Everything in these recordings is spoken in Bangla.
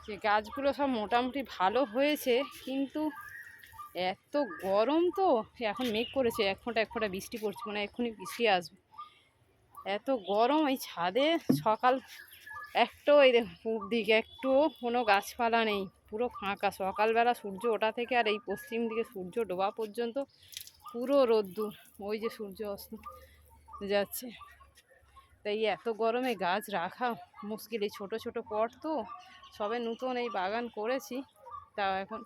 যে গাছগুলো সব মোটামুটি ভালো হয়েছে, কিন্তু এত গরম তো। এখন মেঘ করেছে, এক ফোঁটা বৃষ্টি পড়ছে, মানে এক্ষুনি বৃষ্টি আসবে, এত গরম। এই ছাদে সকাল একটু, এই পূব দিকে একটু কোনো গাছপালা নেই, পুরো ফাঁকা। সকালবেলা সূর্য ওঠা থেকে আর এই পশ্চিম দিকে সূর্য ডোবা পর্যন্ত পুরো রোদ্দুর। ওই যে সূর্য অস্ত যাচ্ছে। তাই এত গরমে গাছ রাখা মুশকিল। এই ছোটো ছোটো পট তো, সবে নতুন এই বাগান করেছি, তা এখন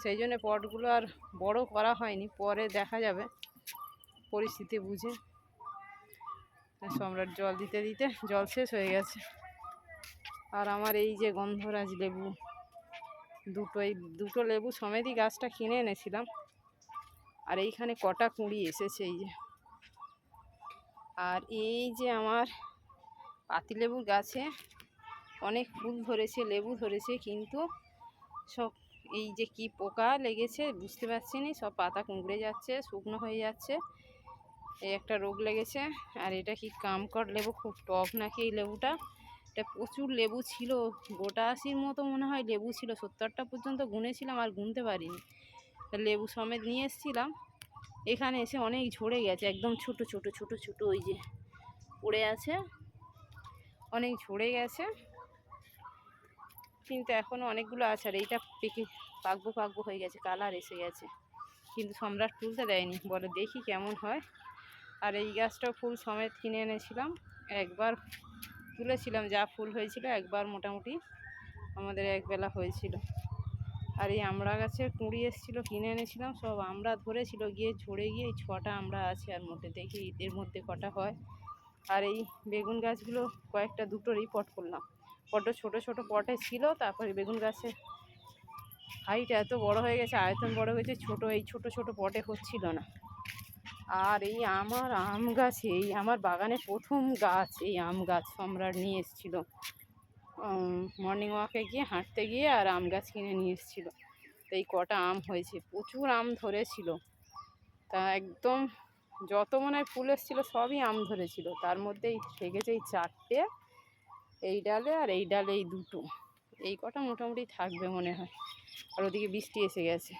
সেই জন্য পটগুলো আর বড় করা হয়নি, পরে দেখা যাবে পরিস্থিতি বুঝে। সম্রাট জল দিতে দিতে জল শেষ হয়ে গেছে। আর আমার এই যে গন্ধরাজ লেবু দুটো লেবু সমেতই গাছটা কিনে এনেছিলাম, আর এইখানে কটা কুঁড়ি এসেছে এই যে। আর এই যে আমার পাতিলেবুর গাছে অনেক ফুল ধরেছে, লেবু ধরেছে, কিন্তু সব এই যে কি পোকা লেগেছে বুঝতে পারছি না, সব পাতা কুঁকড়ে যাচ্ছে, শুকনো হয়ে যাচ্ছে। এই একটা রোগ লেগেছে। আর এটা কি কামকট লেবু, খুব টক নাকি এই লেবুটা। এটা প্রচুর লেবু ছিল, গোটা 80-র মতো মনে হয় লেবু ছিল, 70টা পর্যন্ত গুনেছিলাম, আর গুনতে পারিনি। লেবু সমেত নিয়ে এসেছিলাম, এখানে এসে অনেক ঝরে গেছে, একদম ছোট ছোট ছোট ছোট ওই যে পড়ে আছে, অনেক ঝরে গেছে। কিন্তু এখনও অনেকগুলো আছে। আর এইটা পেকে পাকবো হয়ে গেছে, কালার এসে গেছে, কিন্তু সম্রাট তুলতে দেয়নি, বলে দেখি কেমন হয়। আর এই গাছটাও ফুল সমেত কিনে এনেছিলাম, একবার তুলেছিলাম, যা ফুল হয়েছিল একবার মোটামুটি আমাদের একবেলা হয়েছিল। আর এই আমড়া গাছের কুঁড়ি এসেছিলো, কিনে এনেছিলাম, সব আমড়া ধরেছিল, গিয়ে ঝরে গিয়ে এই 6টা আমড়া আছে, আর মোটে দেখি এর মধ্যে কটা হয়। আর এই বেগুন গাছগুলো কয়েকটা দুটোরই পট করলাম, বড্ড ছোট ছোট পটে ছিল। তারপরে বেগুন গাছের হাইট এত বড় হয়ে গেছে, আয়তন বড় হয়েছে, এই ছোট ছোট পটে হচ্ছিল না। আর এই আমার আম গাছ, এই আমার বাগানে প্রথম গাছ এই আম গাছ সম্রাট নিয়ে এসেছিলো মর্নিং ওয়াকে গিয়ে, হাঁটতে গিয়ে, আর আম গাছ কিনে নিয়ে এসেছিলো। তো এই কটা আম হয়েছে, প্রচুর আম ধরেছিল। তা একদম যত মনে হয় ফুল এসেছিলো সবই আম ধরেছিল, তার মধ্যেই থেকেছে এই 4টে, এই ডালে আর এই ডালে এই 2টো, এই কটা মোটামুটি থাকবে মনে হয়। আর ওদিকে বৃষ্টি এসে গেছে।